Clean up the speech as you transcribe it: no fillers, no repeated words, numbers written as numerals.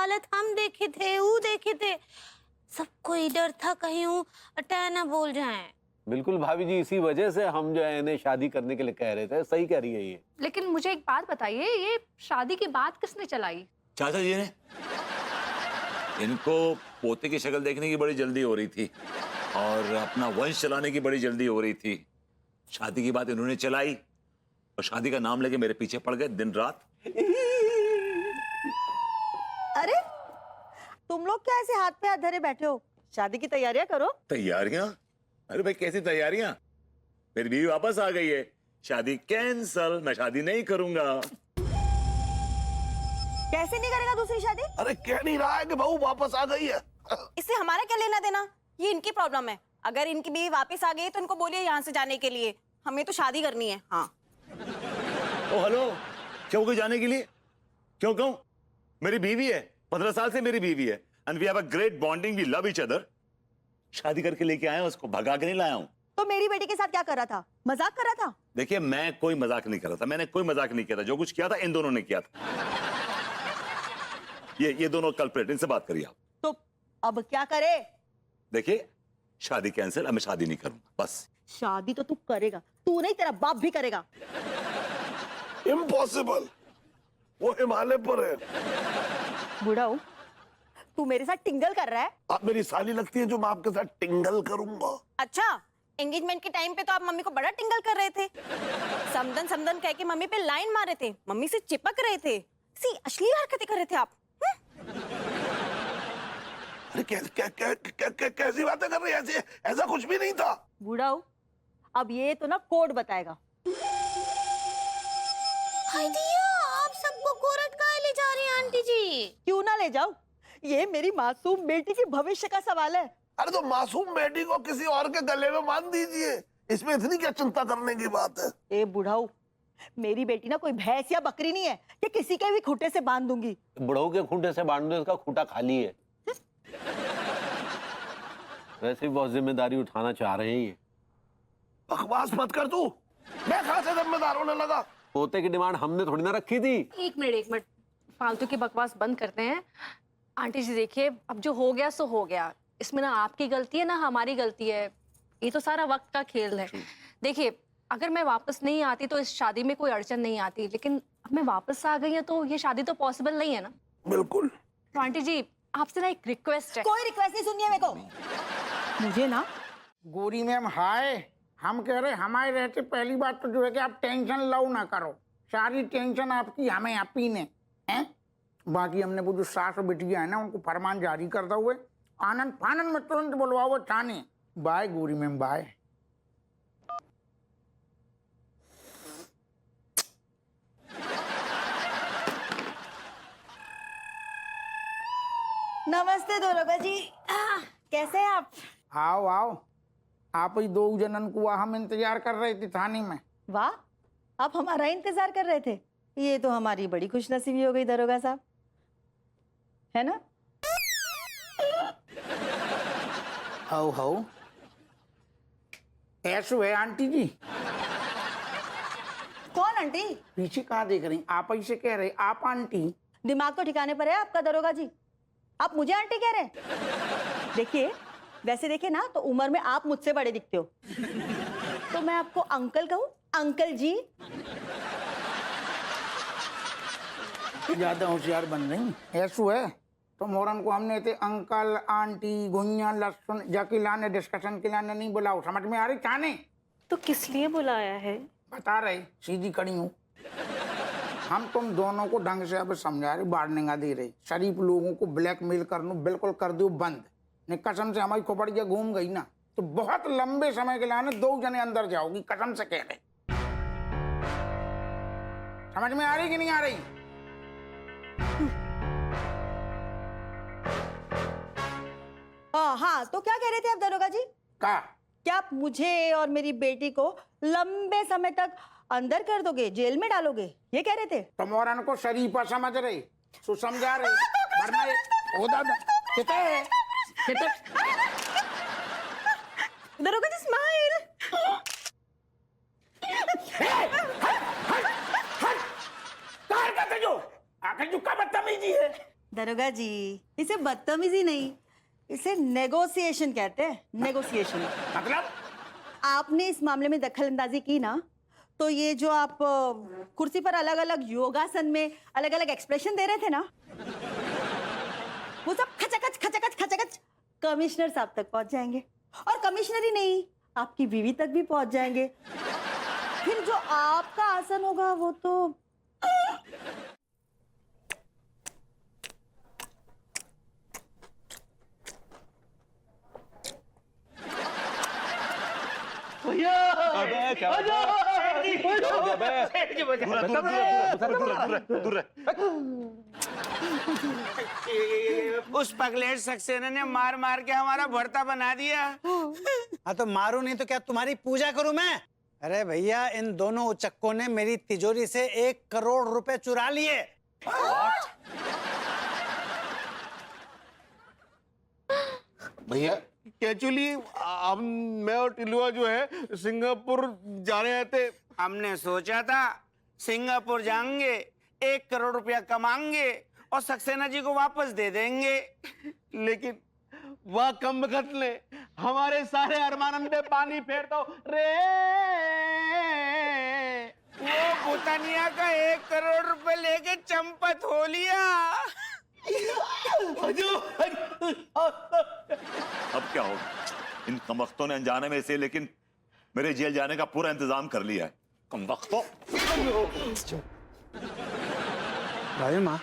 हालत हम देखे थे, वो देखे थे, सबको ही डर था कहीं वो अटैक ना बोल जाए। बिल्कुल भाभी जी, इसी वजह से हम जो है इन्हें शादी करने के लिए कह रहे थे। सही कह रही है ये। लेकिन मुझे एक बात बताइए, ये शादी की बात किसने चलाई? चाचा जी ने। इनको पोते की शक्ल देखने की बड़ी जल्दी हो रही थी और अपना वंश चलाने की बड़ी जल्दी हो रही थी। शादी की बात इन्होंने चलाई और शादी का नाम लेके मेरे पीछे पड़ गए दिन रात। अरे तुम लोग क्या ऐसे हाथ पे हाथ धरे बैठे हो? शादी की तैयारियां करो। तैयारियां? अरे भाई कैसी तैयारियां? मेरी बीवी वापस आ गई है। शादी कैंसल, मैं शादी नहीं करूंगा। कैसे नहीं करेगा दूसरी शादी? अरे कह नहीं रहा है कि बहू वापस आ गई है। इससे हमारा क्या लेना देना? ये इनकी प्रॉब्लम है। अगर इनकी बीवी वापस आ गई तो इनको बोलिए यहाँ से जाने के लिए। हमें तो शादी करनी है। हाँ। ओ हेलो, क्यों कोई जाने के लिए? क्यों कहूं? मेरी बीवी है, 15 साल से मेरी बीवी है and we have a great bonding, we love each other. शादी करके लेके आया हूं, उसको भगा के नहीं लाया हूं। तो मेरी बेटी के साथ क्या कर रहा था? मजाक कर रहा था? देखिए मैं कोई मजाक नहीं कर रहा था, मैंने कोई मजाक नहीं किया था। जो कुछ किया था इन दोनों ने किया था। ये दोनों कल्प्रेट, इनसे बात करिए आप। तो अब क्या करे? देखिए शादी कैंसिल, अब मैं शादी नहीं करूंगा बस। शादी तो तू करेगा, तू नहीं तेरा बाप भी करेगा। इम्पॉसिबल, वो हिमालय पर है। बुढ़ाऊ, तू मेरे साथ टिंगल कर रहा है? आप मेरी साली लगती है जो मैं आपके साथ टिंगल करूंगा। अच्छा, एंगेजमेंट के टाइम पे तो आप मम्मी को बड़ा टिंगल कर रहे थे। समदन समदन कह के मम्मी पे लाइन मार रहे थे, मम्मी से चिपक रहे थे, सी अश्लील हरकतें कर रहे थे आप। अरे कैसी बातें कर रही है? ऐसा कुछ भी नहीं था। बुढ़ाऊ, अब ये तो ना कोड बताएगा। हाय दिया, आप सबको कोर्ट काहे ले जा रही हैं आंटी जी? क्यों ना ले जाओ, ये मेरी मासूम बेटी की भविष्य का सवाल है। अरे तो मासूम बेटी को किसी और के गले में बांध दीजिए, इसमें इतनी क्या चिंता करने की बात है? ए बुढ़ाऊ, मेरी बेटी ना कोई भैंस या बकरी नहीं है कि किसी के भी खूंटे से बांध दूंगी। बुढ़ऊ के खूंटे से बांध दो, इसका खूंटा खाली है। वैसे भी बहुत जिम्मेदारी उठाना चाह रहे हैं ये। बकवास मत कर तू, मैं कहां से जिम्मेदार होने लगा? पोते की डिमांड हमने थोड़ी ना रखी थी। एक मिनट, फालतू की बकवास बंद करते हैं। आंटी जी देखिए, अब जो हो गया सो हो गया। इसमें ना आपकी गलती है ना हमारी गलती है। ये तो सारा वक्त का खेल है। देखिए, अगर मैं वापस नहीं आती तो इस शादी में कोई अड़चन नहीं आती, लेकिन अब मैं वापस आ गई है तो ये शादी तो पॉसिबल नहीं है ना। बिल्कुल। तो आंटी जी आपसे ना एक रिक्वेस्ट है। कोई रिक्वेस्ट नहीं सुननी है मेरे को। मुझे ना गोरी मैम हाय, हम कह रहे हमारे रहते पहली बात तो जो है कि आप टेंशन लो ना करो, सारी टेंशन आपकी हमें आपी ने हैं। बाकी हमने वो जो सास और बिटिया है ना उनको फरमान जारी करते हुए आनंद फानंद में तुरंत बुलवाओ थाने। बाय गोरी मैम, बाय। नमस्ते दरोगा जी, कैसे हैं आप? आओ आओ, आप ही दो जनन को हम इंतजार कर रहे थे थाने में। वाह, आप हमारा इंतजार कर रहे थे। ये तो हमारी बड़ी खुशनसीबी हो गई दरोगा साहब, है ना? आओ आओ, ऐसो है आंटी जी। कौन आंटी? पीछे कहाँ देख रही? आप ही से कह रहे, आप आंटी। दिमाग तो ठिकाने पर है आपका दरोगा जी, आप मुझे आंटी कह रहे हैं? देखिए, वैसे देखे ना तो उम्र में आप मुझसे बड़े दिखते हो, तो मैं आपको अंकल कहूँ? अंकल जी। ज्यादा होशियार बन रही। ऐसो है तो मोरन को हमने थे अंकल आंटी गुइया लहसुन जाके लाने डिस्कशन के लाने नहीं बुलाओ, समझ में आ रही थाने? तो किस लिए बुलाया है? बता रहे, सीधी खड़ी हूँ। हम तुम दोनों को ढंग से अब समझा रहे, वार्निंग दे रहे। शरीफ लोगों को ब्लैकमेल करना बिल्कुल कर दो बंद। ने कसम से हमारी खोपड़िया घूम गई ना तो बहुत लंबे समय के लिए दो जने अंदर जाओगी, कसम से कह रहे। समझ में आ रही कि नहीं आ रही? हाँ, तो क्या कह रहे थे आप दरोगा जी? क्या आप मुझे और मेरी बेटी को लंबे समय तक अंदर कर दोगे, जेल में डालोगे, ये कह रहे थे? तो मोरन को शरीफा समझ रहे, सो समझा रहे, वरना ओ दादा कितने दरोगा जी स्माइल। आखिर जो का बदतमीजी है। दरोगा जी, इसे बदतमीजी नहीं, इसे नेगोशिएशन कहते हैं, नेगोशिएशन। मतलब आपने इस मामले में दखल अंदाजी की ना, तो ये जो आप कुर्सी पर अलग अलग योगासन में अलग अलग एक्सप्रेशन दे रहे थे ना, वो सब खचाखच खचाखच खचाखच कमिश्नर साहब तक पहुंच जाएंगे, और कमिश्नर ही नहीं, आपकी बीवी तक भी पहुंच जाएंगे। फिर जो आपका आसन होगा वो तो उस पगलेट सक्सेना ने मार मार के हमारा भरता बना दिया। हाँ तो मारू नहीं तो क्या तुम्हारी पूजा करूं मैं? अरे भैया, इन दोनों उचक्कों ने मेरी तिजोरी से 1 करोड़ रुपए चुरा लिए। भैया एक्चुअली हम मैं और टिलुआ जो है सिंगापुर जा रहे थे। हमने सोचा था सिंगापुर जाएंगे, 1 करोड़ रुपया कमाएंगे और सक्सेना जी को वापस दे देंगे, लेकिन वह कम वक्त ने हमारे सारे अरमानन पे पानी फेर दो रे। वो भूतानिया का 1 करोड़ रुपए लेके चंपत हो लिया। अब क्या होगा? इन कमबख्तों ने अनजाने में से लेकिन मेरे जेल जाने का पूरा इंतजाम कर लिया है। कमबख्तों। भाई माँ,